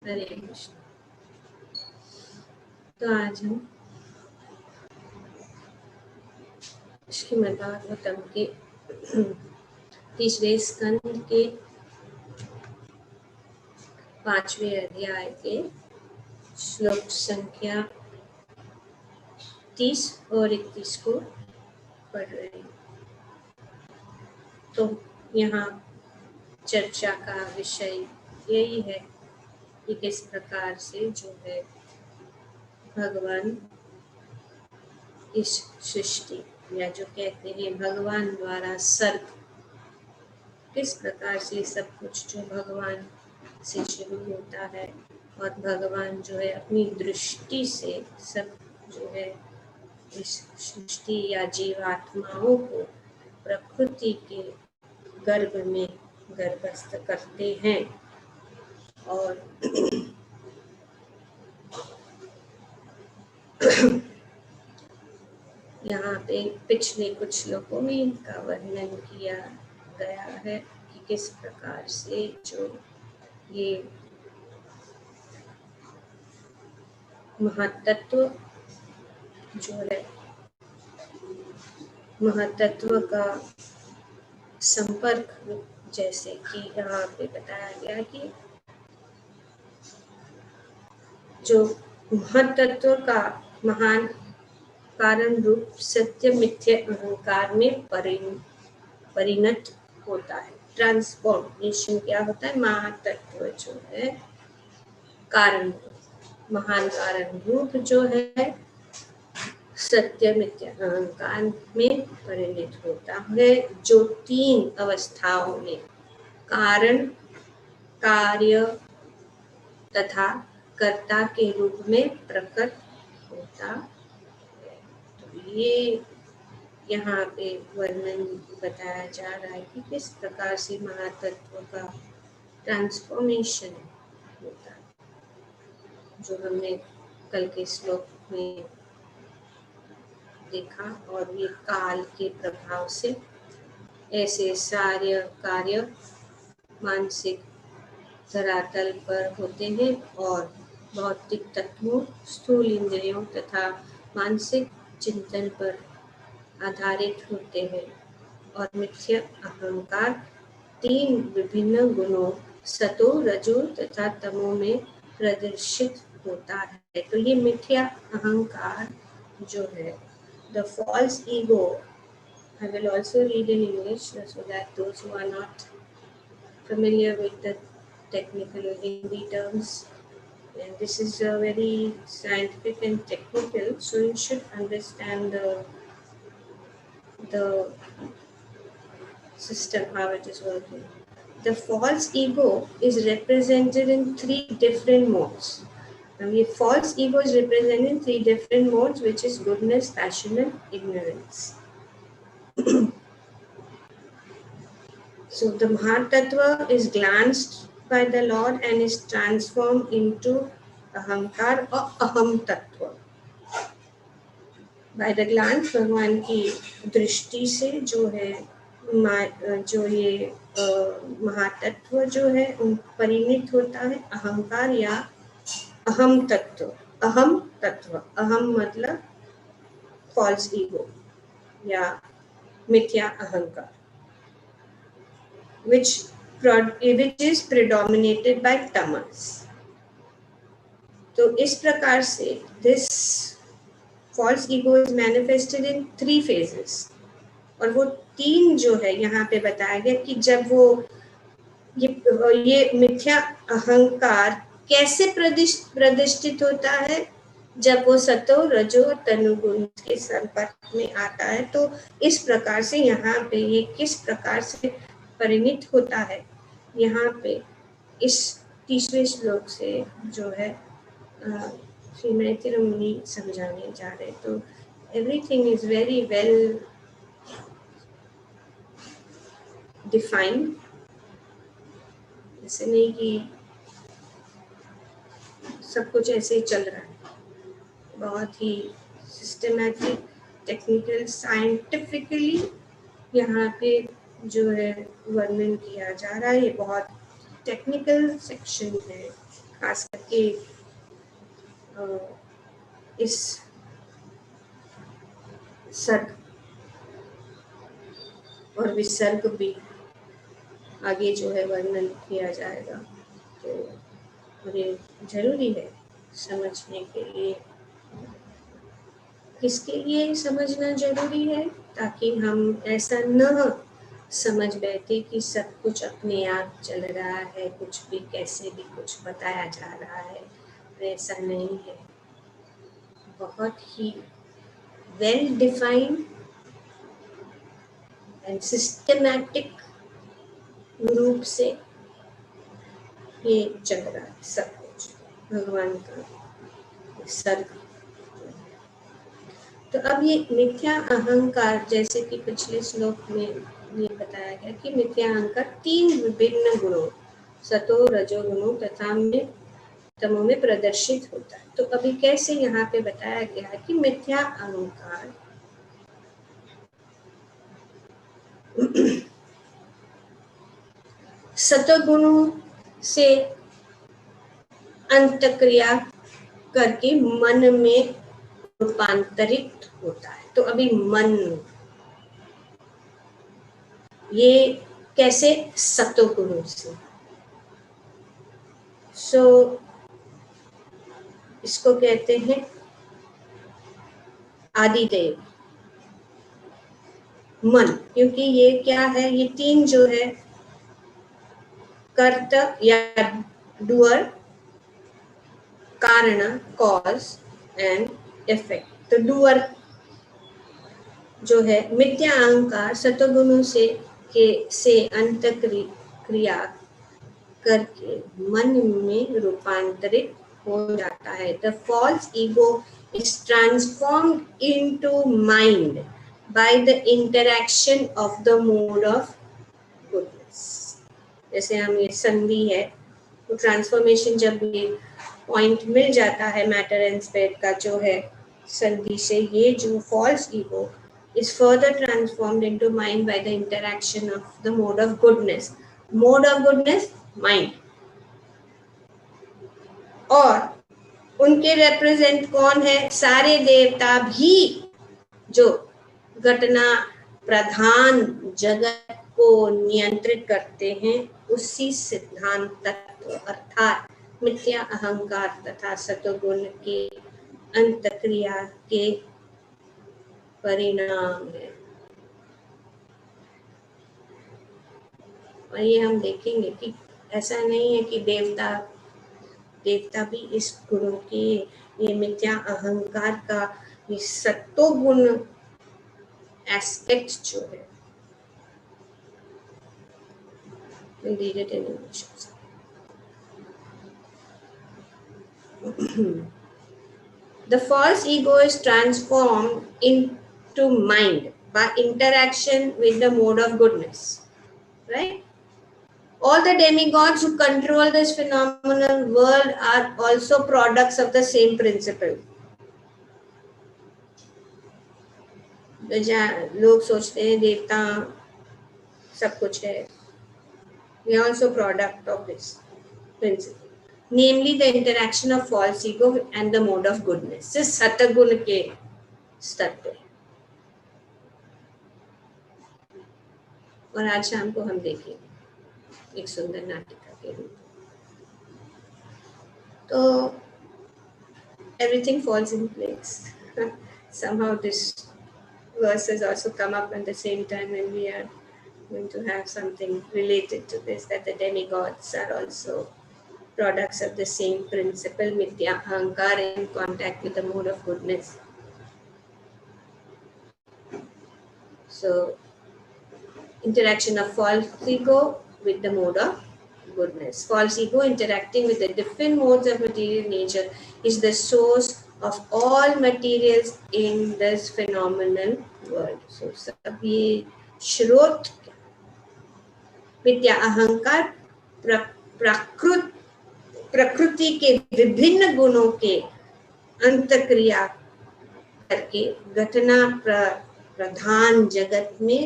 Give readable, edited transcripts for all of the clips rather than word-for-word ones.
हरे कृष्ण। तो आज हम श्रीमद् भागवतम के तीसरे स्कंद के 5वें अध्याय के श्लोक संख्या 30 और 31 को पढ़ रहे हैं। तो यहाँ चर्चा का विषय यही है कि किस प्रकार से जो है भगवान इस सृष्टि या जो कहते हैं भगवान द्वारा सर्ग, किस प्रकार से सब कुछ जो भगवान से शुरू होता है और भगवान जो है अपनी दृष्टि से सब जो है इस सृष्टि या जीवात्माओं को प्रकृति के गर्भ में गर्भस्थ करते हैं। और यहाँ पे पिछले कुछ श्लोकों में इनका वर्णन किया गया है कि किस प्रकार से जो ये महतत्व जो है महतत्व का संपर्क, जैसे कि यहाँ पे बताया गया कि जो महतत्व का महान कारण रूप सत्य मिथ्य अहंकार में परिणत होता है। ट्रांसफॉर्मेशन क्या होता है? महातत्व जो है कारण, महान कारण रूप जो है सत्य मिथ्या अहंकार में परिणत होता है, जो तीन अवस्थाओं में कारण, कार्य तथा कर्ता के रूप में प्रकट होता है। तो ये यहाँ पे वर्णन बताया जा रहा है कि किस प्रकार से महातत्व का ट्रांसफॉर्मेशन होता है, जो हमने कल के श्लोक में देखा। और ये काल के प्रभाव से ऐसे सारे कार्य मानसिक धरातल पर होते हैं और भौतिक तत्वों, स्थूल इंद्रियों तथा मानसिक चिंतन पर आधारित होते हैं। और मिथ्या अहंकार तीन विभिन्न गुणों सतो, रजो तथा तमो में प्रदर्शित होता है। तो ये मिथ्या अहंकार जो है, the false ego, I will also read in English so that those who are not familiar with the technical or Hindi terms, and this is very scientific and technical, so you should understand the system, how it is working. The false ego is represented in three different modes. Now, the false ego is represented in three different modes, which is goodness, passion, and ignorance. So the Mahatattva is glanced by the Lord and is transformed into Ahankar or Aham Tattva. By the glance, भगवान की दृष्टि से जो है जो ये महातत्व जो है उन परिणित होता है अहंकार या अहम तत्व। अहम तत्व, अहम मतलब फॉल्स ईगो या मिथ्या अहंकार, which is predominated by tamas. तो इस प्रकार से this false ego is manifested in 3 phases. और वो तीन जो है यहाँ पे बताया गया कि जब वो ये मिथ्या अहंकार कैसे प्रदिष्टित होता है, जब वो सतो, रजो और तनुगुण के संपर्क में आता है। तो इस प्रकार से यहाँ पे ये किस प्रकार से परिणित होता है, यहाँ पे इस तीसरे श्लोक से जो है श्री मैत्रेय मुनि समझाने जा रहे। तो everything is very well defined, ऐसे नहीं कि सब कुछ ऐसे ही चल रहा है, बहुत ही सिस्टमैटिक, टेक्निकल, साइंटिफिकली यहाँ पे जो है वर्णन किया जा रहा है। ये बहुत टेक्निकल सेक्शन है खास करके इस सर्ग और विसर्ग भी आगे जो है वर्णन किया जाएगा, तो और ये जरूरी है समझने के लिए। किसके लिए समझना जरूरी है? ताकि हम ऐसा न समझ बैठे कि सब कुछ अपने आप चल रहा है, कुछ भी कैसे भी कुछ बताया जा रहा है। ऐसा नहीं है, बहुत ही वेल डिफाइंड एंड सिस्टमैटिक रूप से ये चल रहा है सब कुछ, भगवान का सर्ग। तो अब ये मिथ्या अहंकार, जैसे कि पिछले श्लोक में ये बताया गया कि मिथ्या अहंकार 3 विभिन्न गुणों, सतो रजोगुणों तथा में तमो में प्रदर्शित होता है। तो अभी कैसे यहाँ पे बताया गया है कि मिथ्या अहंकार सतोगुणों से अंतक्रिया करके मन में रूपांतरित होता है। तो अभी मन ये कैसे? सतोगुणों से। इसको कहते हैं आदिदेव मन, क्योंकि ये क्या है, ये 3 जो है कर्ता या डूअर, कारण कॉज एंड इफेक्ट। तो डूअर जो है मिथ्या अहंकार सतोगुणों से अंतक्रिया करके मन में रूपांतरित हो जाता है। The false ego is transformed into mind by the interaction of the mode of goodness. जैसे हम ये संधि है, तो ट्रांसफॉर्मेशन जब ये पॉइंट मिल जाता है मैटर एंड स्पिरिट का जो है संधि से, ये जो false ego is further transformed into mind by the interaction of the mode of goodness. Mode of goodness, mind. और उनके रिप्रेजेंट कौन है? सारे देवता भी जो घटना प्रधान जगत को नियंत्रित करते हैं, उसी सिद्धांत तत्व अर्थात मिथ्या अहंकार तथा सतोगुण के अंतक्रिया के परिणाम है। और ये हम देखेंगे कि ऐसा नहीं है कि देवता भी इस गुणों के, ये मिथ्या अहंकार का ये सत्वगुण एस्पेक्ट जो है, The false ego is transformed into mind by interaction with the mode of goodness, right? All the demigods who control this phenomenal world are also products of the same principle. लोग सोचते हैं देवता सब कुछ है, we are also product of this principle, namely the interaction of false ego and the mode of goodness. इस सतगुण के स्तर पे। और आज शाम को हम देखेंगे एक सुंदर नाटिका के रूप। तो everything falls in place. Somehow this verse has also come up at the same time when we are going to have something related to this, that the demigods are also products of the same principle, mithya ahankar, in contact with the mode of goodness. So interaction of false ego with the mode of goodness. False ego interacting with the different modes of material nature is the source of all materials in this phenomenal world. So सब ये स्रोत मिथ्या अहंकार प्रकृति के विभिन्न गुणों के अंतक्रिया करके घटना प्रधान जगत में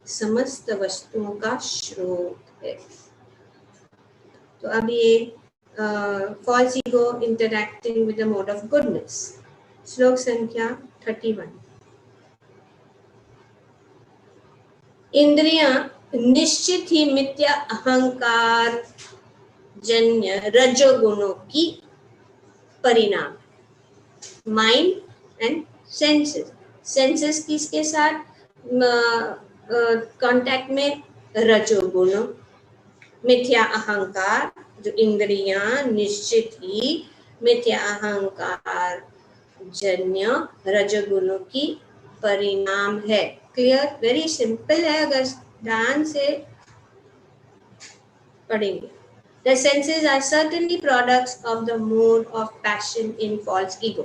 समस्त वस्तुओं का स्रोत है। तो अब ये false ego interacting with the mode of goodness. श्लोक संख्या 31। इंद्रियां निश्चित ही मिथ्या अहंकार जन्य रजोगुणों की परिणाम। माइंड एंड सेंसेस, सेंसेस किसके साथ कांटेक्ट में? रजोगुण। मिथ्या अहंकार, जो इंद्रियां निश्चित ही मिथ्या अहंकार जन्य रजोगुणों की परिणाम है। क्लियर? वेरी सिंपल है अगर ध्यान से पढ़ेंगे। The senses are certainly products of the mode of passion in false ego.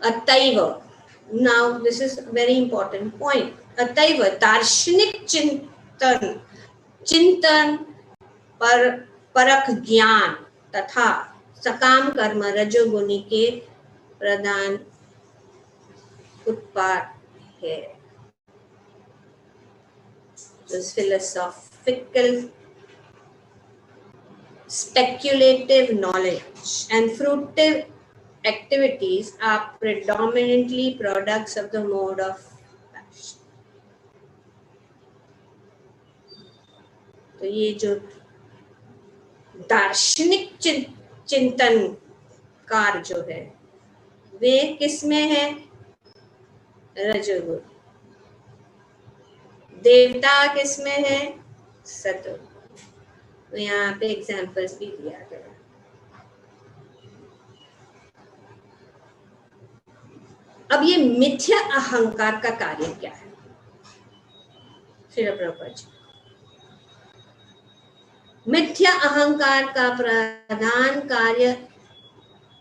अतैव, now this is a very important point. अतैव दार्शनिक चिंतन पर परख ज्ञान तथा सकाम कर्म रजोगुणी के प्रधान उत्पाद है। This philosophical, speculative knowledge and fruitive activities are predominantly products of the mode of passion. तो ये जो दार्शनिक चिंतन कार जो है वे किसमें है? रजोगुण। देवता किसमें है? सतोगुण। तो यहाँ पे एग्जाम्पल्स भी दिया गया। अब ये मिथ्या अहंकार का कार्य क्या है? श्रील प्रभुपाद जी, मिथ्या अहंकार का प्रधान कार्य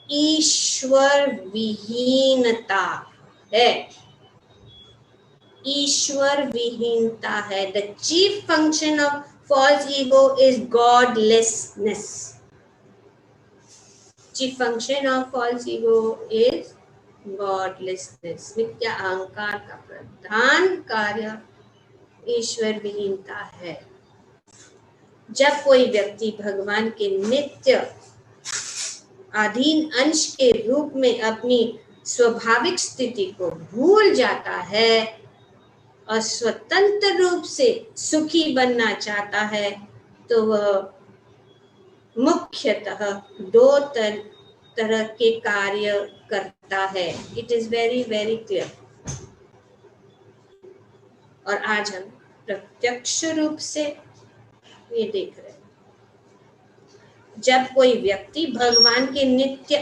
ईश्वर विहीनता है। ईश्वर विहीनता है। The chief function of false ego is godlessness. Chief function of false ego is godlessness. मिथ्या अहंकार का प्रधान कार्य ईश्वर विहीनता है। जब कोई व्यक्ति भगवान के नित्य अधीन अंश के रूप में अपनी स्वाभाविक स्थिति को भूल जाता है और स्वतंत्र रूप से सुखी बनना चाहता है तो वह मुख्यतः दो तरह के कार्य करता है। It is very very clear. और आज हम प्रत्यक्ष रूप से ये देख रहे हैं। जब कोई व्यक्ति भगवान के नित्य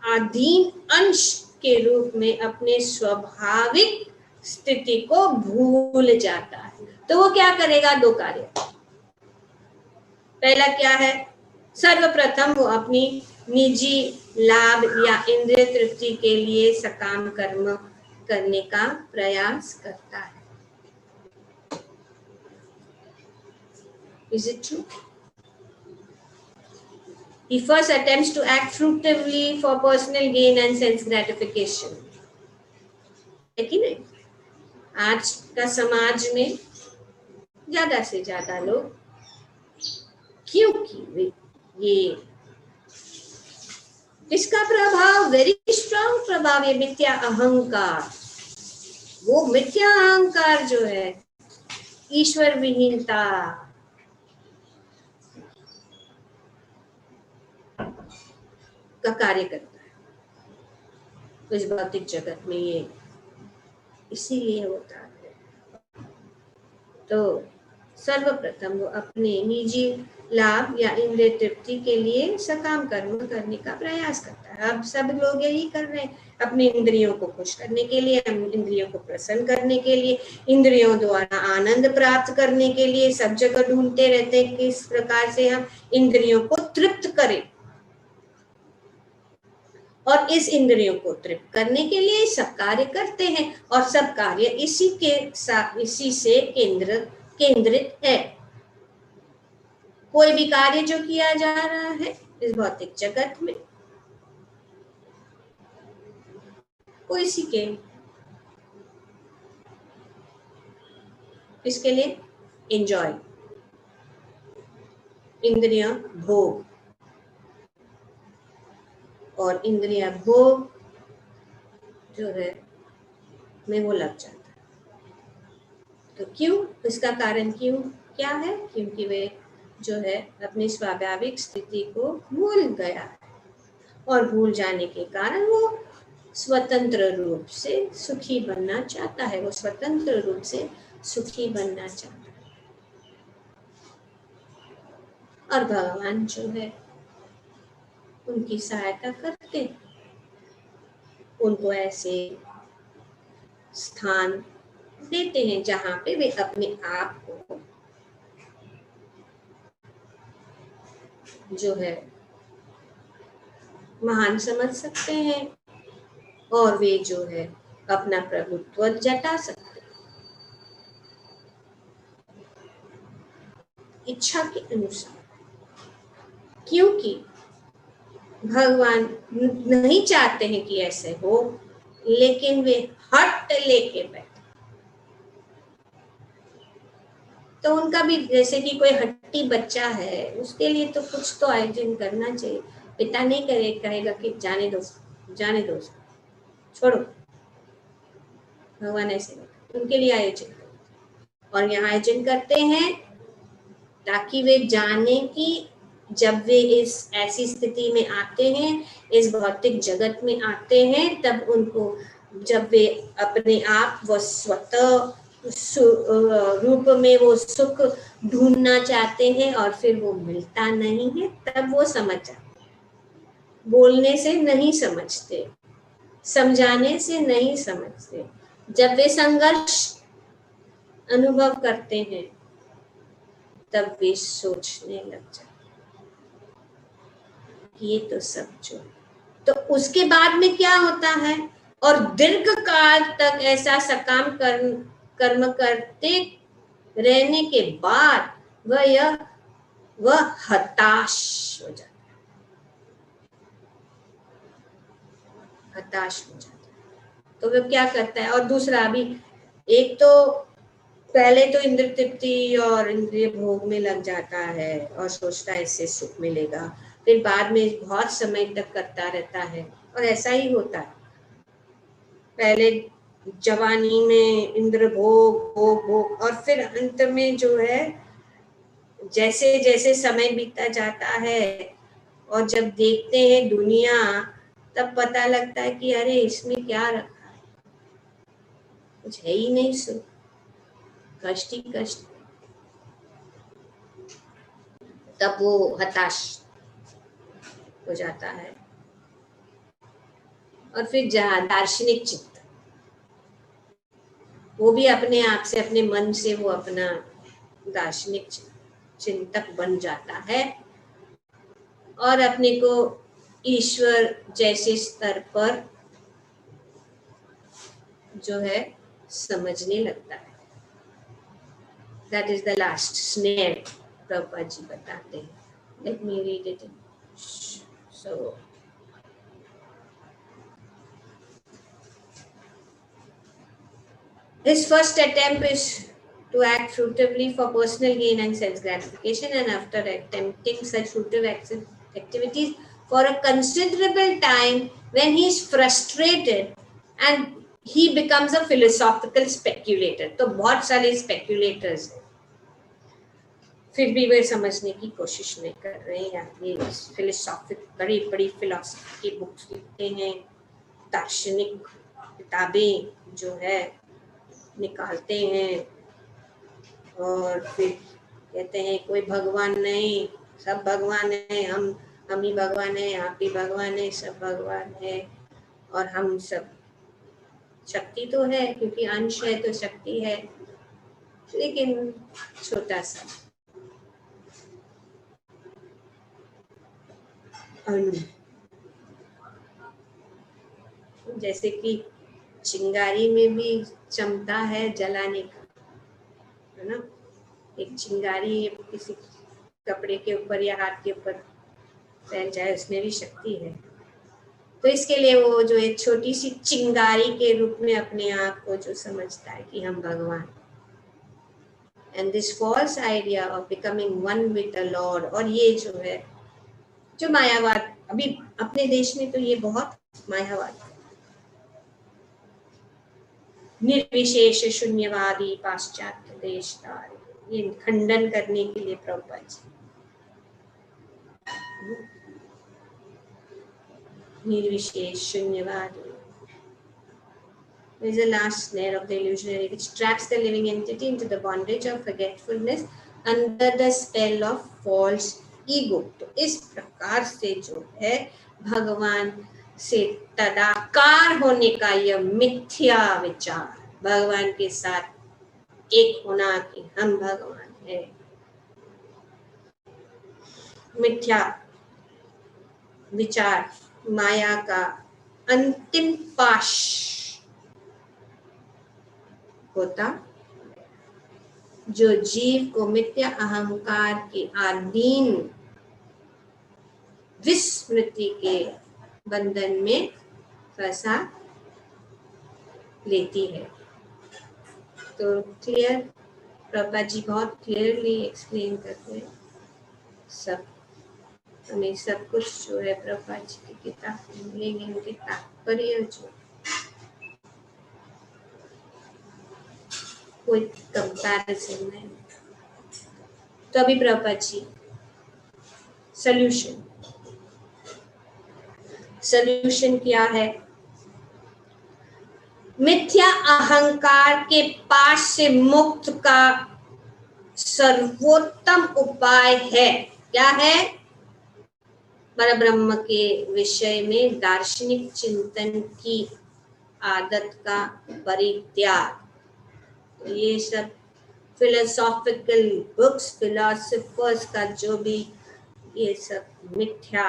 अधीन अंश के रूप में अपने स्वाभाविक स्थिति को भूल जाता है तो वो क्या करेगा? दो कार्य। पहला क्या है? सर्वप्रथम वो अपनी निजी लाभ या इंद्रिय तृप्ति के लिए सकाम कर्म करने का प्रयास करता है। Is it true? He first attempts to act fruitively for personal gain and sense gratification. है कि नहीं? आज का समाज में ज्यादा से ज्यादा लोग, क्योंकि ये इसका प्रभाव वेरी स्ट्रॉन्ग प्रभाव, ये मिथ्या अहंकार, वो मिथ्या अहंकार जो है ईश्वर विहीनता का कार्य करता है। तो इस भौतिक जगत में ये इसीलिए होता है। तो सर्वप्रथम वो अपने निजी लाभ या इंद्रिय तृप्ति के लिए सकाम कर्म करने का प्रयास करता है। अब सब लोग यही कर रहे हैं, अपने इंद्रियों को खुश करने के लिए, इंद्रियों को प्रसन्न करने के लिए, इंद्रियों द्वारा आनंद प्राप्त करने के लिए सब जगह ढूंढते रहते हैं किस प्रकार से हम इंद्रियों को तृप्त करें। और इस इंद्रियों को तृप्त करने के लिए सब कार्य करते हैं और सब कार्य इसी से केंद्रित है। कोई भी कार्य जो किया जा रहा है इस भौतिक जगत में वो इसी के इसके लिए एंजॉय इंद्रिय भोग, और इंद्रिय भोग जो है में वो लग जाता है। तो क्यों? इसका कारण क्यों क्या है? क्योंकि वे जो है अपनी स्वाभाविक स्थिति को भूल गया है, और भूल जाने के कारण वो स्वतंत्र रूप से सुखी बनना चाहता है। वो स्वतंत्र रूप से सुखी बनना चाहता है। और भगवान जो है उनकी सहायता करते, उनको ऐसे स्थान देते हैं जहां पे वे अपने आप को जो है महान समझ सकते हैं, और वे जो है अपना प्रभुत्व जता सकते हैं इच्छा के अनुसार। क्योंकि भगवान नहीं चाहते हैं कि ऐसे हो, लेकिन वे हट लेके बैठे। तो उनका भी जैसे कि कोई हट्टी बच्चा है, उसके लिए तो कुछ तो आयोजन करना चाहिए। पिता नहीं कहेगा कि जाने दो, छोड़ो। भगवान ऐसे उनके लिए आयोजन करते, और यहाँ आयोजन करते हैं ताकि वे जाने कि जब वे इस ऐसी स्थिति में आते हैं, इस भौतिक जगत में आते हैं, तब उनको जब वे अपने आप व स्वतः रूप में वो सुख ढूंढना चाहते हैं और फिर वो मिलता नहीं है, तब वो समझ जाते। बोलने से नहीं समझते, समझाने से नहीं समझते। जब वे संघर्ष अनुभव करते हैं तब वे सोचने लग जाते ये तो सब जो। तो उसके बाद में क्या होता है, और दीर्घ काल तक ऐसा सकाम कर्म करते रहने के बाद वह हताश हो जाता है, हताश हो जाता है। तो वह क्या करता है, और दूसरा भी, एक तो पहले तो इंद्र तृप्ति और इंद्रिय भोग में लग जाता है और सोचता है इससे सुख मिलेगा, फिर बाद में बहुत समय तक करता रहता है, और ऐसा ही होता है। पहले जवानी में इंद्र भोग भोग भोग, और फिर अंत में जो है जैसे जैसे समय बीतता जाता है और जब देखते हैं दुनिया, तब पता लगता है कि अरे इसमें क्या रखा है, कुछ है ही नहीं, सुख, कष्ट ही कष्ट। तब वो हताश हो जाता है। और फिर दार्शनिक चित्त, वो भी अपने आप से, अपने मन से वो अपना दार्शनिक चिंतक बन जाता है और अपने को ईश्वर जैसे स्तर पर जो है समझने लगता है। That is the last snare, Prabhupada ji बताते हैं। Let me read it. So, his first attempt is to act fruitively for personal gain and sense gratification, and after attempting such fruitive activities for a considerable time, when he is frustrated and he becomes a philosophical speculator. तो बहुत सारे speculators हैं, फिर भी वे समझने की कोशिश नहीं कर रहे हैं। ये फिलोसॉफिक बड़ी बड़ी फिलोसफी की बुक्स लिखते हैं, दार्शनिक किताबें जो है निकालते हैं, और फिर कहते हैं कोई भगवान नहीं, सब भगवान है, हम ही भगवान है, आप ही भगवान है, सब भगवान है, और हम सब शक्ति तो है, क्योंकि अंश है तो शक्ति है, लेकिन छोटा सा अणु। जैसे कि चिंगारी में भी क्षमता है जलाने का, है ना। एक चिंगारी किसी कपड़े के ऊपर या हाथ के ऊपर फैल जाए, उसमें भी शक्ति है। तो इसके लिए वो जो एक छोटी सी चिंगारी के रूप में अपने आप को जो समझता है कि हम भगवान, and this false idea of becoming one with the lord, और ये जो है जो मायावाद अभी अपने देश में तो ये बहुत मायावाद, निर्विशेष शून्यवादी पाश्चात्य देशदार, ये खंडन करने के लिए प्रभुपाद जी निर्विशेष शून्यवादी is the last snare of the illusionary which traps the living entity into the bondage of forgetfulness under the spell of false ego। तो इस प्रकार से जो है भगवान से तदाकार होने का यह मिथ्या विचार, भगवान के साथ एक होना कि हम भगवान है, मिथ्या विचार माया का अंतिम पाश होता, जो जीव को मिथ्या अहंकार के अधीन विस्मृति के बंधन में फंसा लेती है। तो क्लियर, प्रभुपाद जी बहुत क्लियरली एक्सप्लेन करते हैं सब, हमें सब कुछ जो है प्रभुपाद जी की किताब मिलेंगे, उनके तात्पर्य जो कोई कंपैरिजन नहीं। तो अभी प्रभुपाद जी सॉल्यूशन क्या है? मिथ्या अहंकार के पाश से मुक्त का सर्वोत्तम उपाय है, क्या है? परब्रह्म के विषय में दार्शनिक चिंतन की आदत का परित्याग। तो ये सब फिलोसॉफिकल बुक्स, फिलोसोफर्स का जो भी ये सब मिथ्या,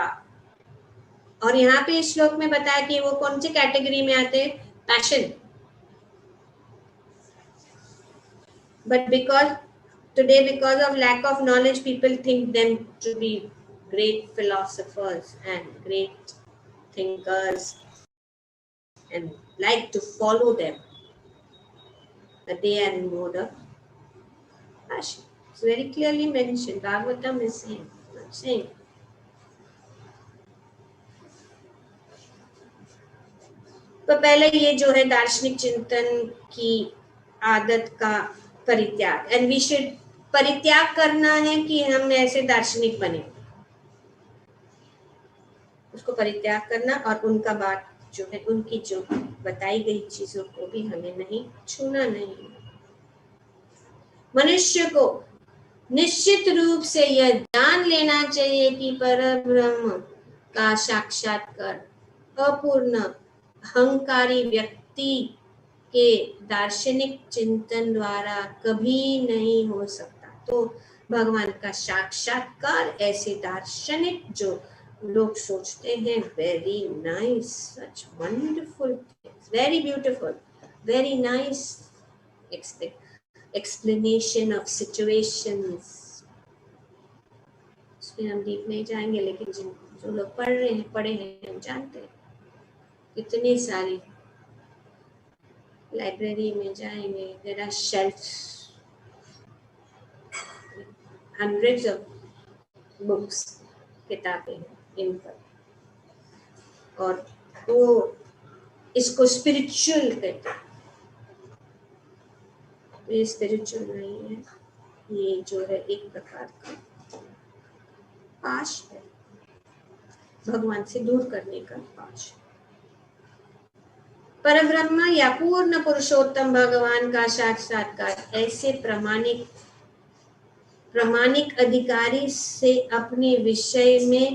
और यहाँ पे इस श्लोक में बताया कि वो कौन सी कैटेगरी में आते हैं? Passion. But because today because of lack of knowledge people think them to be great philosophers and great thinkers and like to follow them, but they are in mode of passion. It's very clearly mentioned. Bhagavatam is saying तो पहले ये जो है दार्शनिक चिंतन की आदत का परित्याग, एंड वी शुड परित्याग करना है कि हम ऐसे दार्शनिक बने, उसको परित्याग करना, और उनका बात जो है उनकी जो बताई गई चीजों को भी हमें नहीं छूना। नहीं, मनुष्य को निश्चित रूप से यह जान लेना चाहिए कि परब्रह्म का साक्षात्कार अपूर्ण अहंकारी व्यक्ति के दार्शनिक चिंतन द्वारा कभी नहीं हो सकता। तो भगवान का साक्षात्कार ऐसे दार्शनिक जो लोग सोचते हैं, very nice, such wonderful, very beautiful, very nice explanation of situations, उसमें हम डीप नहीं जाएंगे, लेकिन जो लोग पढ़े हैं हम जानते हैं। कितनी सारी लाइब्रेरी में जाएंगे, there are shelves, hundreds of books, किताबें हैं इन पर, और वो इसको स्पिरिचुअल कहते हैं। ये स्पिरिचुअल नहीं है, ये जो है एक प्रकार का पाश है, भगवान से दूर करने का पाश। परब्रह्म या पूर्ण पुरुषोत्तम भगवान का साक्षात्कार ऐसे प्रामाणिक अधिकारी से अपने विषय में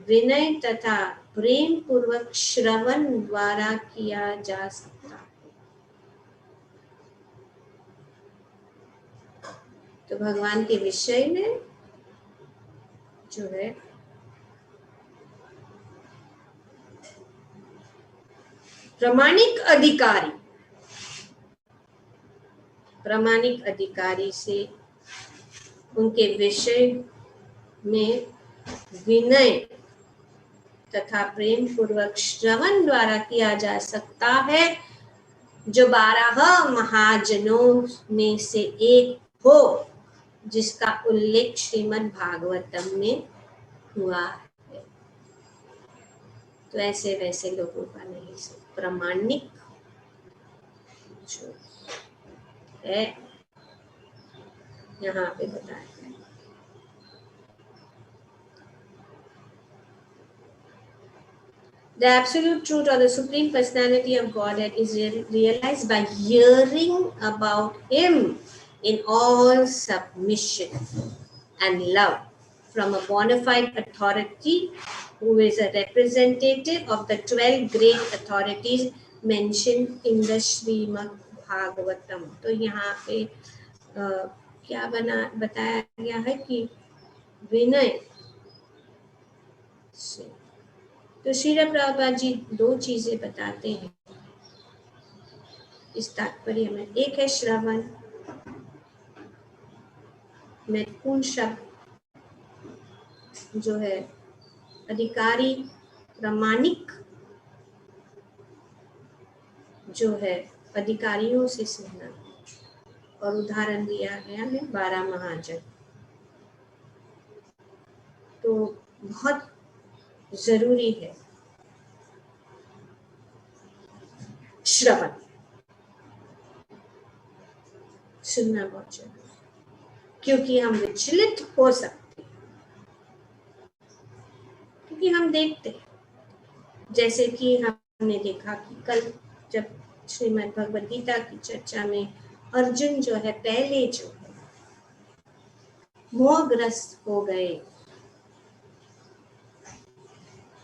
विनय तथा प्रेम पूर्वक श्रवण द्वारा किया जा सकता है। तो भगवान के विषय में जो है प्रामाणिक अधिकारी से उनके विषय में विनय तथा प्रेम पूर्वक श्रवण द्वारा किया जा सकता है, जो 12 महाजनों में से एक हो जिसका उल्लेख श्रीमद् भागवतम में हुआ है। तो ऐसे वैसे लोगों का नहीं, सब प्रामाणिक जो है यहाँ पे बताया है। The absolute truth or the supreme personality of Godhead is realized by hearing about Him in all submission and love from a bona fide authority who is a representative of the 12 great authorities mentioned in the Srimad Bhagavatam. तो यहाँ पे क्या बताया गया है कि विनय से, तो श्रील प्रभुपाद जी दो चीजें बताते हैं इस तात्पर्य में। एक है श्रवण, महत्वपूर्ण शब्द जो है अधिकारी प्रामाणिक जो है अधिकारियों से सुनना, और उदाहरण दिया गया है 12 महाजन। तो बहुत जरूरी है श्रवण, सुनना बहुत जरूरी, क्योंकि हम विचलित हो सकते हैं, क्योंकि हम देखते हैं, जैसे कि हमने देखा कि कल जब श्रीमद् भगवद गीता की चर्चा में अर्जुन जो है पहले जो है मोहग्रस्त हो गए,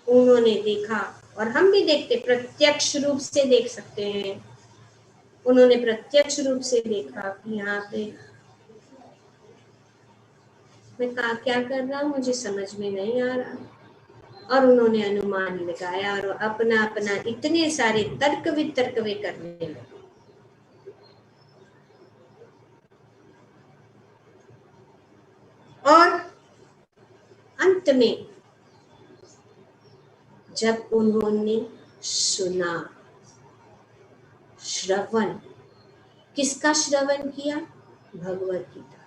उन्होंने देखा, और हम भी देखते, प्रत्यक्ष रूप से देख सकते हैं, उन्होंने प्रत्यक्ष रूप से देखा कि यहाँ पे मैं क्या कर रहा हूँ मुझे समझ में नहीं आ रहा, और उन्होंने अनुमान लगाया और अपना अपना इतने सारे तर्क वितर्क वे करने लगे। और अंत में जब उन्होंने सुना, श्रवण, किसका श्रवण किया? भगवद गीता,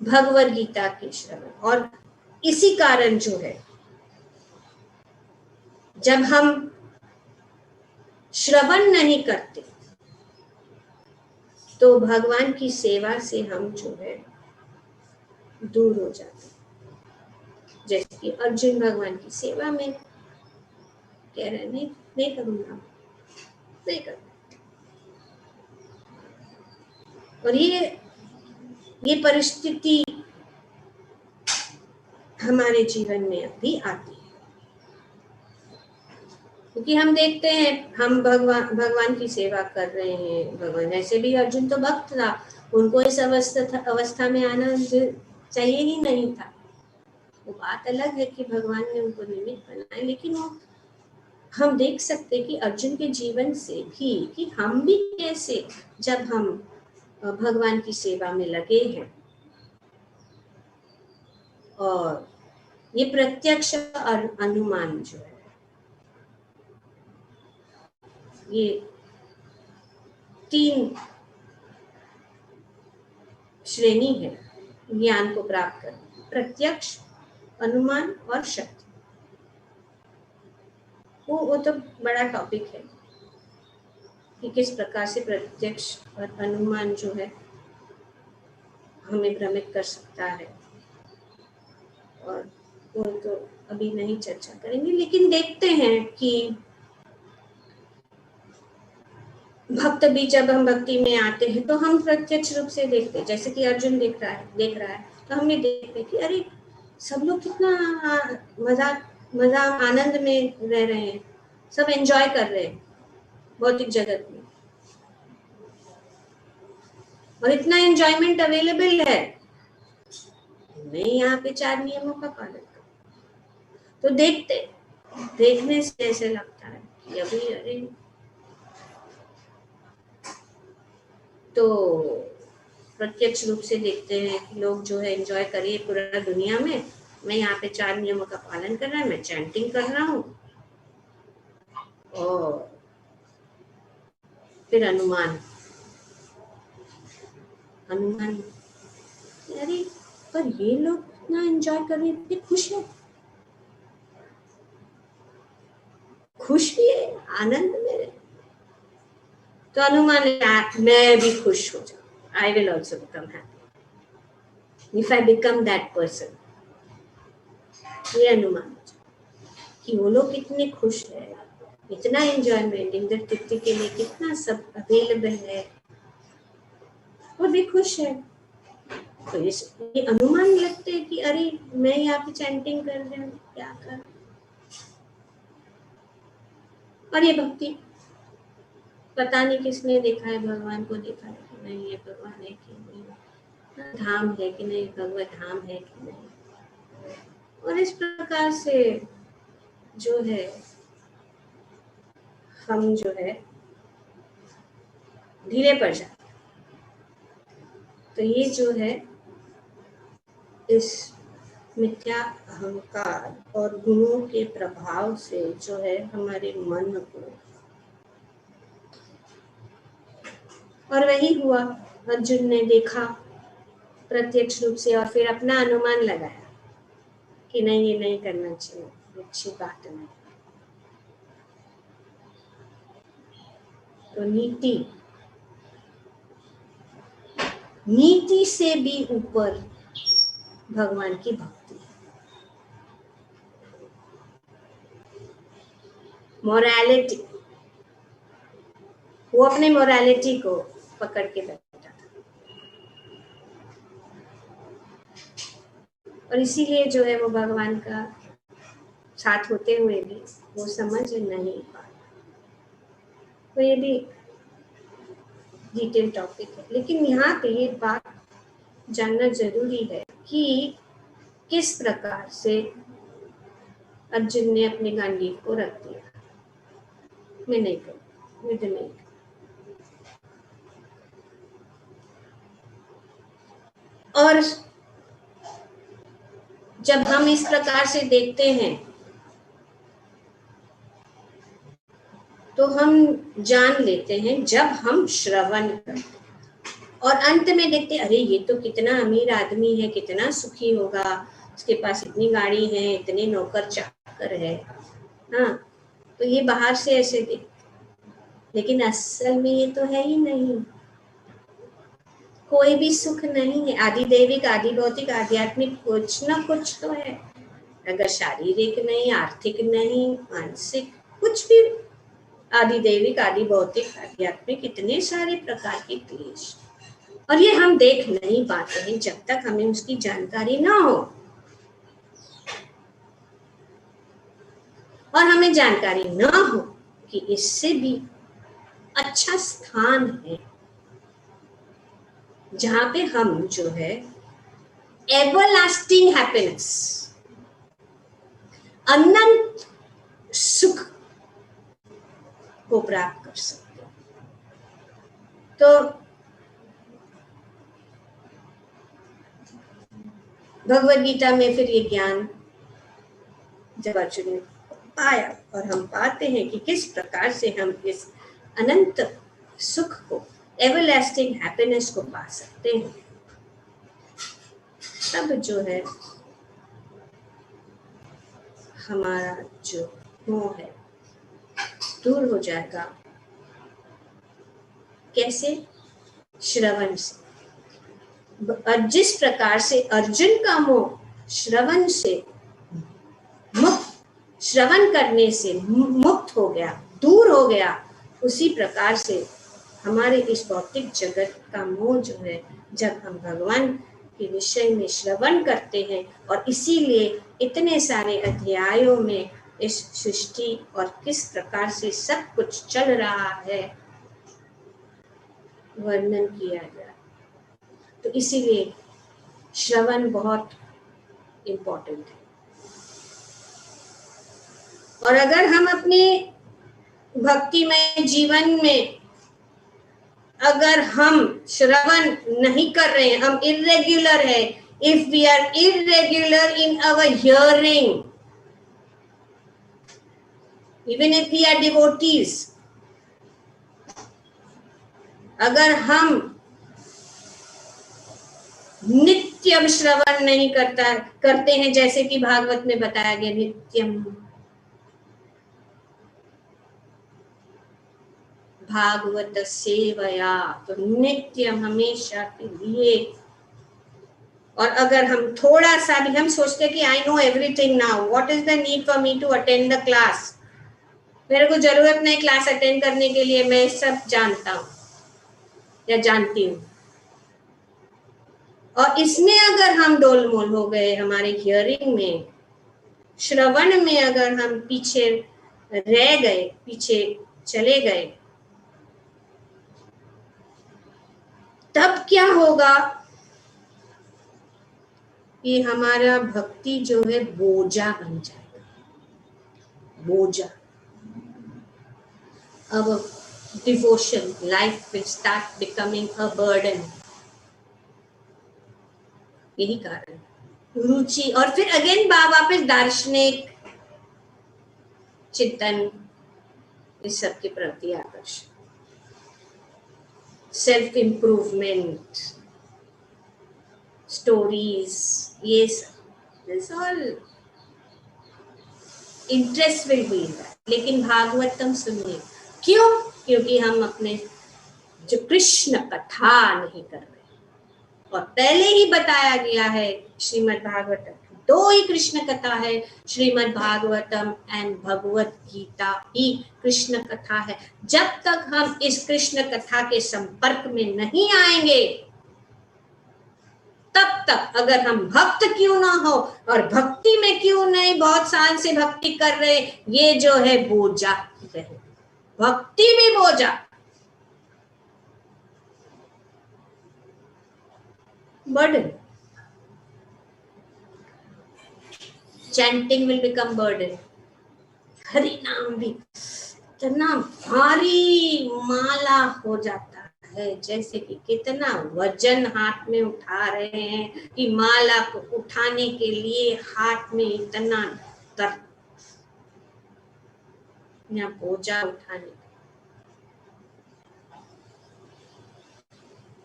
भगवद गीता के श्रवण। और इसी कारण जो है जब हम श्रवण नहीं करते तो भगवान की सेवा से हम जो है दूर हो जाते हैं। जैसे कि अर्जुन भगवान की सेवा में कह रहे नहीं करूंगा, नहीं करूंगा। और ये परिस्थिति हमारे जीवन में भी आती है, क्योंकि हम देखते हैं हम भगवान की सेवा कर रहे हैं। भगवान, ऐसे भी अर्जुन तो भक्त था, उनको इस अवस्था में आना चाहिए ही नहीं था। वो बात अलग है कि भगवान ने उनको निमित्त बनाया, लेकिन वो हम देख सकते हैं कि अर्जुन के जीवन से भी कि हम भी कैसे जब हम भगवान की सेवा में लगे हैं, और ये प्रत्यक्ष और अनुमान जो है, ये 3 श्रेणी है ज्ञान को प्राप्त करने, प्रत्यक्ष, अनुमान और शक्ति। वो तो बड़ा टॉपिक है कि किस प्रकार से प्रत्यक्ष और अनुमान जो है हमें भ्रमित कर सकता है, और वो तो अभी नहीं चर्चा करेंगे। लेकिन देखते हैं कि भक्त भी जब हम भक्ति में आते हैं तो हम प्रत्यक्ष रूप से देखते हैं, जैसे कि अर्जुन देख रहा है तो हम भी देखते हैं कि अरे सब लोग कितना मजा आनंद में रह रहे हैं, सब एंजॉय कर रहे हैं भौतिक जगत में, और इतना एंजॉयमेंट अवेलेबल है। मैं यहाँ पे 4 नियमों का पालन करूं, तो देखने से ऐसे लगता है कि अभी अरे, तो प्रत्यक्ष रूप से देखते हैं कि लोग जो है एंजॉय करिए पूरा दुनिया में, मैं यहाँ पे 4 नियमों का पालन कर रहा है, मैं चैंटिंग कर रहा हूँ। और फिर अनुमान, हनुमान, अरे पर ये लोग इतना एंजॉय कर रहे हैं, इतने खुश है, खुश भी है, आनंद में है। तो हनुमान, मैं भी खुश हो जाऊं, I will also become happy if I become that person. ये अनुमान कि वो लोग कितने खुश है, इतना एंजॉयमेंट, इंद्र तृप्ति के लिए कितना सब अवेलेबल है, वो भी खुश है। तो ये अनुमान लगते है कि अरे मैं यहाँ पे चैंटिंग कर रही हूँ, क्या कर। और ये भक्ति, पता नहीं किसने देखा है, भगवान को देखा है कि नहीं, ये भगवान है कि नहीं, धाम है कि नहीं, भगवत धाम है कि नहीं। और इस प्रकार से जो है हम जो है धीरे पड़ जाते। तो ये जो है इस मिथ्या अहंकार और गुणों के प्रभाव से जो है हमारे मन को, और वही हुआ, अर्जुन ने देखा प्रत्यक्ष रूप से और फिर अपना अनुमान लगाया कि नहीं, ये नहीं करना चाहिए, अच्छी बात नहीं। तो नीति से भी ऊपर भगवान की भक्ति, मोरालिटी, वो अपने मोरालिटी को पकड़ के बैठा था। और इसीलिए जो है वो भगवान का साथ होते हुए भी वो समझ नहीं पाया। तो ये भी डिटेल टॉपिक है, लेकिन यहाँ पे ये बात जानना जरूरी है कि किस प्रकार से अर्जुन ने अपने गांडीव को रख दिया। मैं नहीं करूँ, युद्ध नहीं। और जब हम इस प्रकार से देखते हैं तो हम जान लेते हैं, जब हम श्रवण करते और अंत में देखते, अरे ये तो कितना अमीर आदमी है, कितना सुखी होगा, उसके पास इतनी गाड़ी है, इतने नौकर चाकर है, हाँ, तो ये बाहर से ऐसे देखते, लेकिन असल में ये तो है ही नहीं। कोई भी सुख नहीं है, आदि दैविक, आदि भौतिक, आध्यात्मिक कुछ ना कुछ तो है। अगर शारीरिक नहीं, आर्थिक नहीं, मानसिक, कुछ भी, आदि दैविक, आदि भौतिक, आध्यात्मिक, इतने सारे प्रकार के क्लेश, और ये हम देख नहीं पाते हैं जब तक हमें उसकी जानकारी ना हो। और हमें जानकारी ना हो कि इससे भी अच्छा स्थान है जहां पे हम जो है एवरलास्टिंग हैप्पीनेस, अनंत सुख को प्राप्त कर सकते हैं। तो भगवद गीता में फिर ये ज्ञान जब अर्जुन ने पाया, और हम पाते हैं कि किस प्रकार से हम इस अनंत सुख को, एवरलास्टिंग हैप्पीनेस को पा सकते हैं, तब जो है हमारा जो मोह है दूर हो जाएगा। कैसे? श्रवण से। जिस प्रकार से अर्जुन का मोह श्रवण से मुक्त, श्रवण करने से मुक्त हो गया, दूर हो गया, उसी प्रकार से हमारे इस भौतिक जगत का मोह जो है, जब हम भगवान के विषय में श्रवण करते हैं, और इसीलिए इतने सारे अध्यायों में इस सृष्टि और किस प्रकार से सब कुछ चल रहा है वर्णन किया गया। तो इसीलिए श्रवण बहुत इम्पोर्टेंट है। और अगर हम अपने भक्तिमय जीवन में अगर हम श्रवण नहीं कर रहे हैं, हम इर्रेगुलर है, if we are irregular in our hearing, even if we are devotees, अगर हम नित्यम श्रवण नहीं करते हैं, जैसे कि भागवत में बताया गया नित्यम भागवत सेवया, तो नित्यम हमेशा के लिए। और अगर हम थोड़ा सा भी हम सोचते कि I know everything now, what is the need for me to attend the class, मेरे को जरूरत नहीं क्लास अटेंड करने के लिए, मैं सब जानता हूँ या जानती हूँ। और इसमें अगर हम डोलमोल हो गए, हमारे हियरिंग में, श्रवण में अगर हम पीछे रह गए, पीछे चले गए, तब क्या होगा कि हमारा भक्ति जो है बोझा बन जाएगा, बोझा। अब devotion life will start becoming a burden. यही कारण रुचि, और फिर अगेन वापस दार्शनिक चिंतन, इस सब के प्रति आकर्षण, सेल्फ इम्प्रूवमेंट, स्टोरीज, ये सब, this all interest will be in that. लेकिन भागवतम सुनिए, क्यों? क्योंकि हम अपने जो कृष्ण कथा नहीं कर रहे, और पहले ही बताया गया है श्रीमद् भागवतम, दो ही कृष्ण कथा है, श्रीमद् भागवतम एंड भगवत गीता ही कृष्ण कथा है। जब तक हम इस कृष्ण कथा के संपर्क में नहीं आएंगे, तब तक अगर हम भक्त क्यों ना हो, और भक्ति में क्यों नहीं, बहुत साल से भक्ति कर रहे, ये जो है बोझा रहे, भक्ति भी बोझा, burden. Chanting will become burden. Hari नाम भी इतना भारी माला हो जाता है, जैसे कि कितना वजन हाथ में उठा रहे हैं, कि माला को उठाने के लिए हाथ में इतना दर्द, या बोझा उठाने।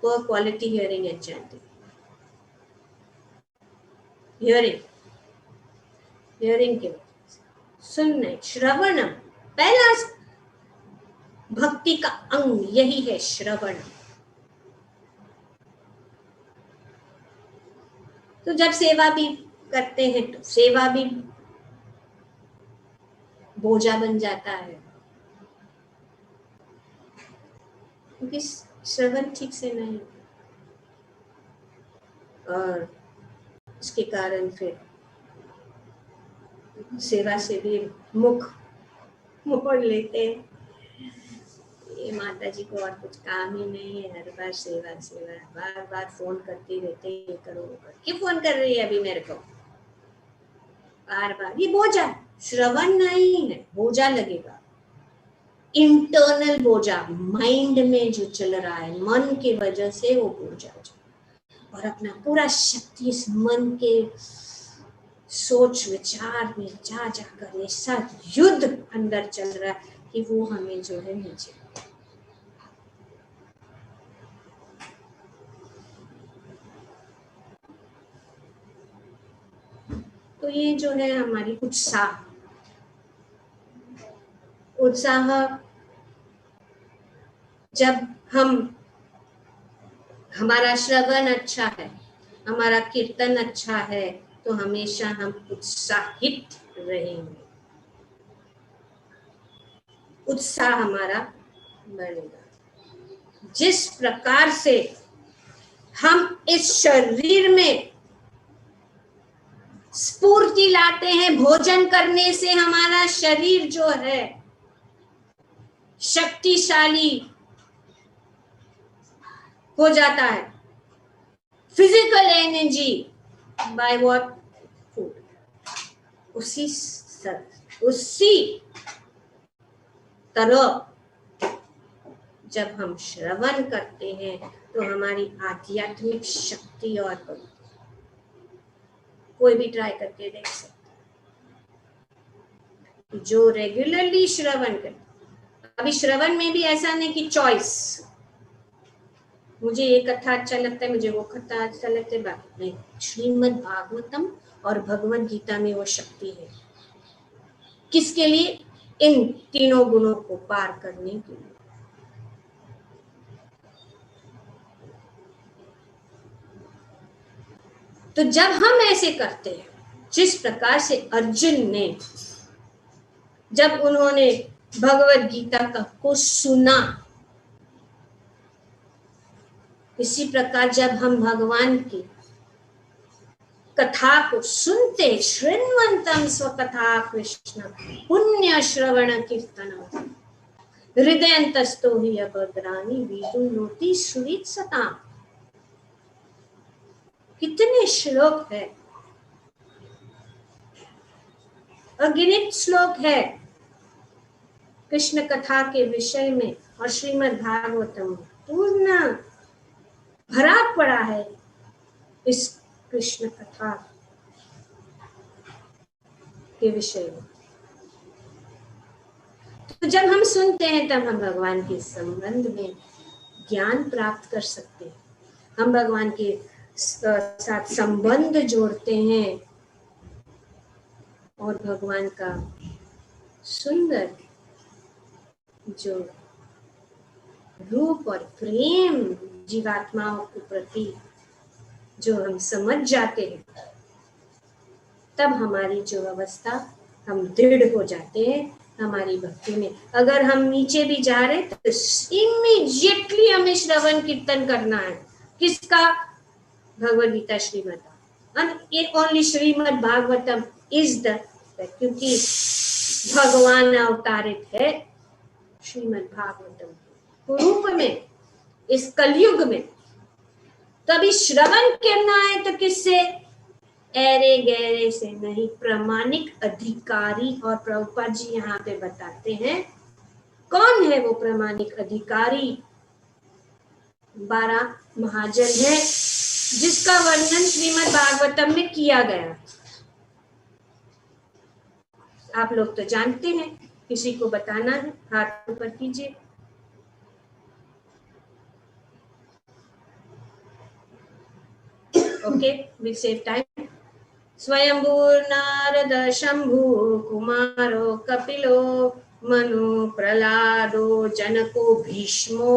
Poor quality hearing and chanting. Hearing के सुनने, श्रवणम, पहला भक्ति का अंग यही है, श्रवण। तो जब सेवा भी करते हैं तो सेवा भी बोझा बन जाता है, क्योंकि श्रवण ठीक से नहीं, और इसके कारण फिर सेवा से भी मुख मोड़ लेते हैं। ये माता जी को और कुछ काम ही नहीं है, हर बार सेवा सेवा, बार बार फोन करती रहते, ये करो वो करो। क्यों फोन कर रही है अभी मेरे को बार बार? ये बोझा, श्रवण नहीं है, बोझा लगेगा, इंटरनल बोझा, माइंड में जो चल रहा है, मन की वजह से वो बोझा, और अपना पूरा शक्ति इस मन के सोच विचार में जा जाकर ऐसा युद्ध अंदर चल रहा है कि वो हमें जो है नीचे। तो ये जो है हमारी उत्साह जब हमारा श्रवण अच्छा है, हमारा कीर्तन अच्छा है, तो हमेशा हम उत्साहित रहेंगे, उत्साह हमारा बढ़ेगा। जिस प्रकार से हम इस शरीर में स्फूर्ति लाते हैं, भोजन करने से हमारा शरीर जो है शक्तिशाली हो जाता है, physical energy by what? Food. उसी तरह जब हम श्रवण करते हैं तो हमारी आध्यात्मिक शक्ति और कोई भी ट्राई करके देख सकता है जो रेगुलरली श्रवण करे। अभी श्रवण में भी ऐसा नहीं कि चॉइस, मुझे ये कथा अच्छा लगता है, मुझे वो कथा अच्छा लगता है, बाकी नहीं। श्रीमद् भागवतम और भगवद गीता में वो शक्ति है। किसके लिए? इन तीनों गुणों को पार करने के लिए। तो जब हम ऐसे करते हैं, जिस प्रकार से अर्जुन ने, जब उन्होंने भगवद गीता को सुना, इसी प्रकार जब हम भगवान की कथा को सुनते, श्रृण्वन्तं स्वकथा कृष्ण पुण्य श्रवण कीर्तन हृदयन्तस्तो हि अभद्राणि विदुनोति सुहृत् सताम्। कितने श्लोक है, अगिनित श्लोक है कृष्ण कथा के विषय में, और श्रीमद् भागवतम पूर्ण भरा पड़ा है इस कृष्ण कथा के विषय में। तो जब हम सुनते हैं तब हम भगवान के संबंध में ज्ञान प्राप्त कर सकते हैं, हम भगवान के साथ संबंध जोड़ते हैं और भगवान का सुंदर जो रूप और प्रेम जीवात्माओं के प्रति जो हम समझ जाते हैं, तब हमारी जो अवस्था, हम दृढ़ हो जाते हैं हमारी भक्ति में। अगर हम नीचे भी जा रहे तो इमीडिएटली हमें श्रवण कीर्तन करना है। किसका? Bhagavad Gita, Srimad only Srimad Bhagavatam is the, क्योंकि भगवान अवतारित है श्रीमद् भागवतम रूप में इस कलयुग में। तभी श्रवण करना है तो किससे? ऐरे गहरे से नहीं, प्रामाणिक अधिकारी। और प्रभुपाद जी यहाँ पे बताते हैं कौन है वो प्रामाणिक अधिकारी। 12 महाजन है जिसका वर्णन श्रीमद् भागवतम में किया गया। आप लोग तो जानते हैं, किसी को बताना है हाथ ऊपर कीजिए। Okay, we save time. Swayambhu Narad Shambhu कुमारो कपिलो Manu प्रहलादो जनको भीष्मो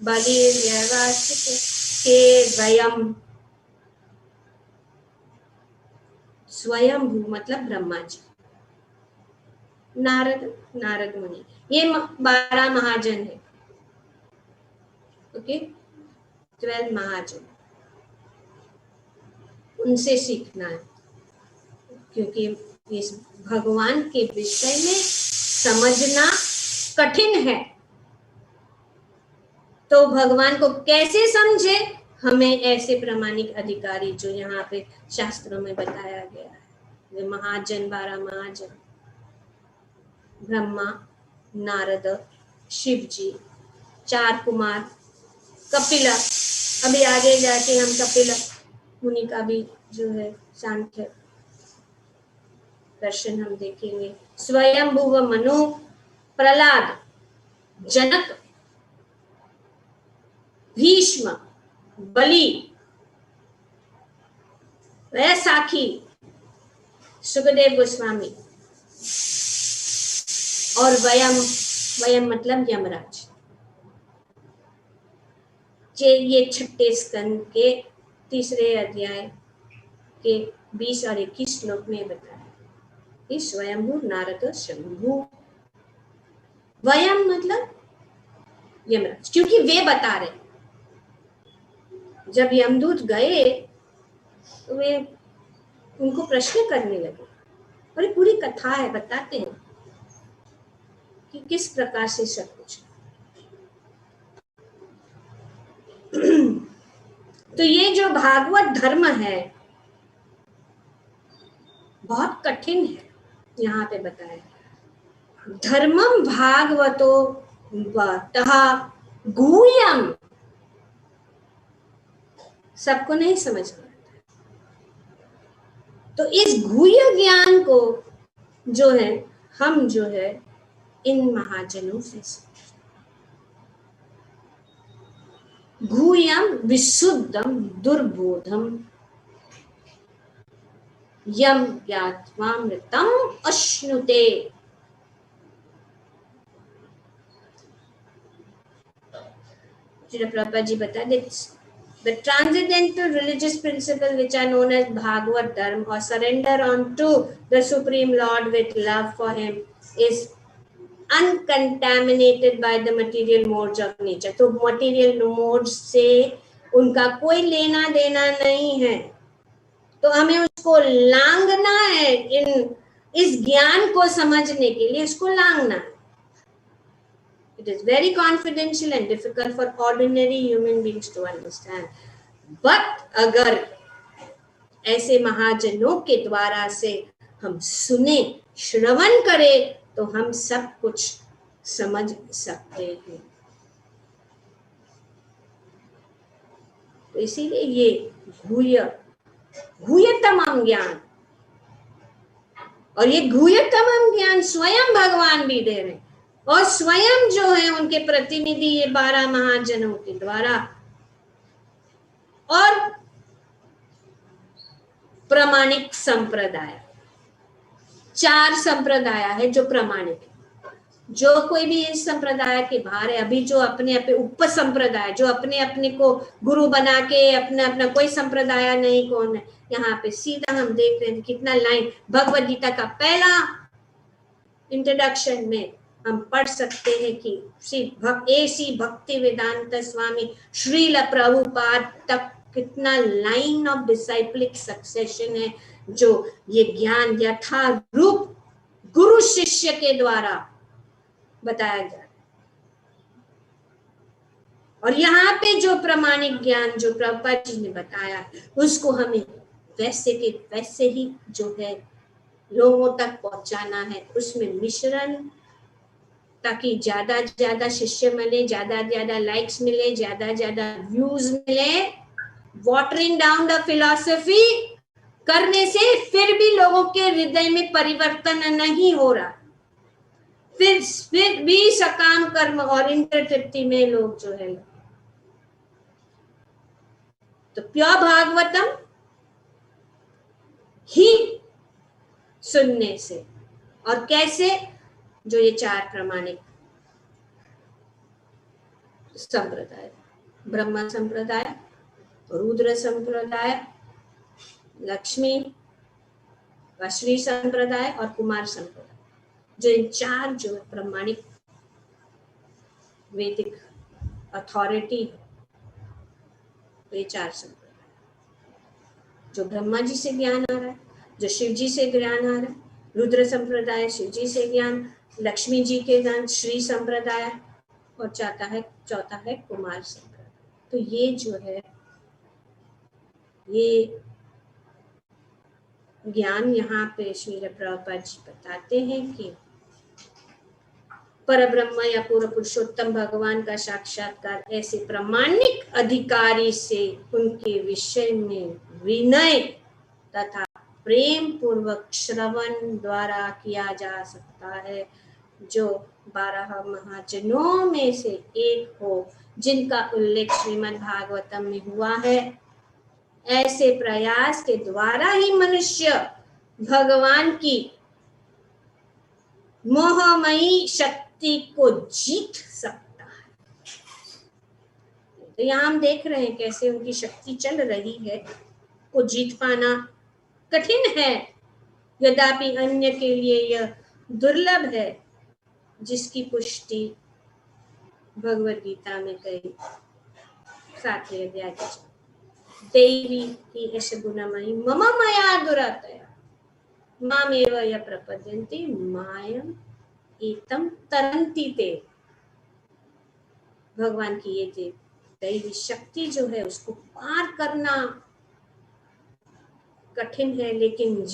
बलिर्यवास्तिक के द्वयम्। स्वयंभू मतलब ब्रह्मा जी, नारद मुनि, ये 12 महाजन है। ओके, 12 महाजन, उनसे सीखना है, क्योंकि इस भगवान के विषय में समझना कठिन है। तो भगवान को कैसे समझे? हमें ऐसे प्रामाणिक अधिकारी जो यहाँ पे शास्त्रों में बताया गया है, वे महाजन, 12 महाजन, ब्रह्मा, नारद, शिव जी, 4 कुमार, कपिला। अभी आगे जाके हम कपिला मुनि का भी जो है सांख्य दर्शन हम देखेंगे। स्वयंभुव मनु, प्रहलाद, जनक, भीष्म, बलि, वैसाखी, सुखदेव गोस्वामी और वयम मतलब यमराज। ये 6ठे स्कंद के 3रे अध्याय के 20 और 21 श्लोक में बताया कि स्वयंभू नारद शंभु। वयम मतलब यमराज, क्योंकि वे बता रहे। जब यमदूत गए तो वे उनको प्रश्न करने लगे, और ये पूरी कथा है, बताते हैं कि किस प्रकार से सब कुछ। तो ये जो भागवत धर्म है बहुत कठिन है, यहाँ पे बताया। धर्मम भागवतो वतः गुह्यम, सबको नहीं समझ में आता। तो इस गुह्य ज्ञान को जो है हम जो है इन महाजनों से, गुह्यम विशुद्धम दुर्बोधम यम ज्ञात्वामृतम अश्नुते। Srila Prabhupada ji बताते the transcendental religious principles which are known as Bhagavad Dharma or surrender unto the Supreme Lord with love for him is uncontaminated by the material modes of nature. तो material modes से उनका कोई लेना देना नहीं है, तो हमें उसको लांघना है। इस ज्ञान को समझने के लिए इसको लांघना है। It is very confidential and difficult for ordinary human beings to understand. But अगर ऐसे महाजनों के द्वारा से हम सुने, श्रवण करें, तो हम सब कुछ समझ सकते हैं। तो इसीलिए ये गुह्यतम ज्ञान, और ये गुह्यतम ज्ञान स्वयं भगवान भी दे रहे, और स्वयं जो है उनके प्रतिनिधि ये 12 महाजनों के द्वारा, और प्रामाणिक संप्रदाय, 4 संप्रदाय है जो प्रामाणिक है। जो कोई भी इस संप्रदाय के बाहर है, अभी जो अपने अपने उप संप्रदाय, जो अपने अपने को गुरु बना के अपना अपना कोई संप्रदाय नहीं, कौन है यहाँ पे सीधा हम देख रहे हैं कितना लाइन भगवद गीता का पहला इंट्रोडक्शन में हम पढ़ सकते हैं कि श्री भक्ति वेदांत स्वामी श्रील प्रभुपाद तक कितना लाइन ऑफ डिसाइप्लिक सक्सेशन है, जो ये ज्ञान यथारूप गुरु शिष्य के द्वारा बताया जा रहा है। और यहाँ पे जो प्रामाणिक ज्ञान जो प्रभुपाद जी ने बताया, उसको हमें वैसे के वैसे ही जो है लोगों तक पहुंचाना है। उसमें मिश्रण, ताकि ज्यादा ज्यादा शिष्य मिले, ज्यादा ज्यादा लाइक्स मिले, ज्यादा ज्यादा व्यूज मिले। वाटरिंग डाउन द फिलॉसफी करने से फिर भी लोगों के हृदय में परिवर्तन नहीं हो रहा, फिर भी सकाम कर्म और इंद्र तृप्ति में लोग जो है। तो प्योर भागवतम ही सुनने से, और कैसे, जो ये 4 प्रामाणिक संप्रदाय, ब्रह्मा संप्रदाय, रुद्र संप्रदाय, लक्ष्मी श्री संप्रदाय और कुमार संप्रदाय, जो इन 4 जो प्रामाणिक वैदिक अथॉरिटी, तो ये 4 संप्रदाय, जो ब्रह्मा जी से ज्ञान आ रहा है, जो शिव जी से ज्ञान आ रहा है, रुद्र संप्रदाय शिव जी से ज्ञान, लक्ष्मी जी के ज्ञान श्री संप्रदाय, और चौथा है कुमार संप्रदाय। तो ये जो है ये ज्ञान यहाँ पे श्री प्रभुपाद जी बताते हैं कि परब्रह्म या पूर्ण पुरुषोत्तम भगवान का साक्षात्कार ऐसे प्रामाणिक अधिकारी से उनके विषय में विनय तथा प्रेम पूर्वक श्रवण द्वारा किया जा सकता है, जो 12 महाजनों में से एक हो, जिनका उल्लेख श्रीमद् भागवतम में हुआ है। ऐसे प्रयास के द्वारा ही मनुष्य भगवान की मोहमयी शक्ति को जीत सकता है। तो यहाँ हम देख रहे हैं कैसे उनकी शक्ति चल रही है, को जीत पाना कठिन है, यद्यपि अन्य के लिए यह दुर्लभ है, जिसकी पुष्टि भगवद गीता में कही 7वें अध्याय देवी ही ऐश गुणमयी मम मया दुरातया मामेव य प्रपद्यन्ते मायम एतम तरन्ति ते। भगवान की ये दैवी शक्ति जो है उसको पार करना कठिन है, लेकिन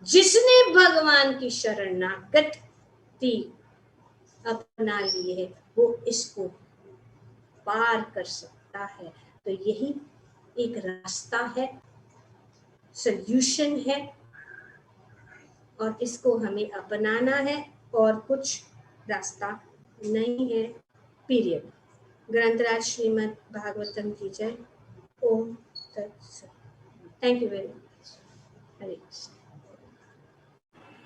जिसने भगवान की शरणागति अपना ली है वो इसको पार कर सकता है। तो यही एक रास्ता है, सल्यूशन है, और इसको हमें अपनाना है, और कुछ रास्ता नहीं है, पीरियड। ग्रंथराज श्रीमद् भागवतम की जय। ओम तत्सत। Thank you very much. Hare Krishna.